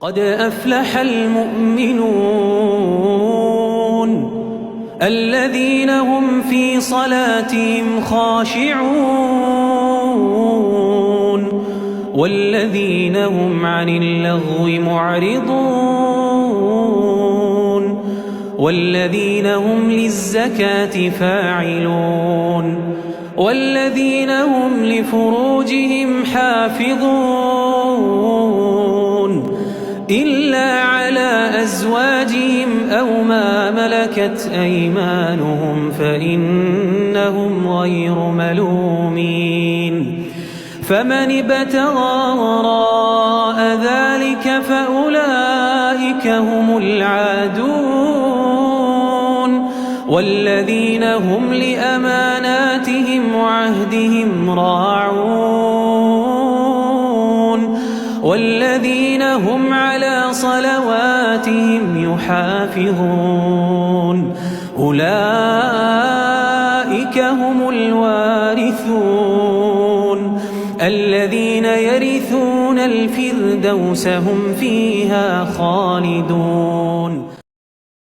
قد أفلح المؤمنون الذين هم في صلاتهم خاشعون والذين هم عن اللغو معرضون والذين هم للزكاة فاعلون والذين هم لفروجهم حافظون إلا على أزواجهم أو ما ملكت أيمانهم فإنهم غير ملومين فمن ابتغى وراء ذلك فأولئك هم العادون والذين هم لأماناتهم وعهدهم راعون والذين هم على صلواتهم يحافظون أولئك هم الوارثون الذين يرثون الفردوس هم فيها خالدون.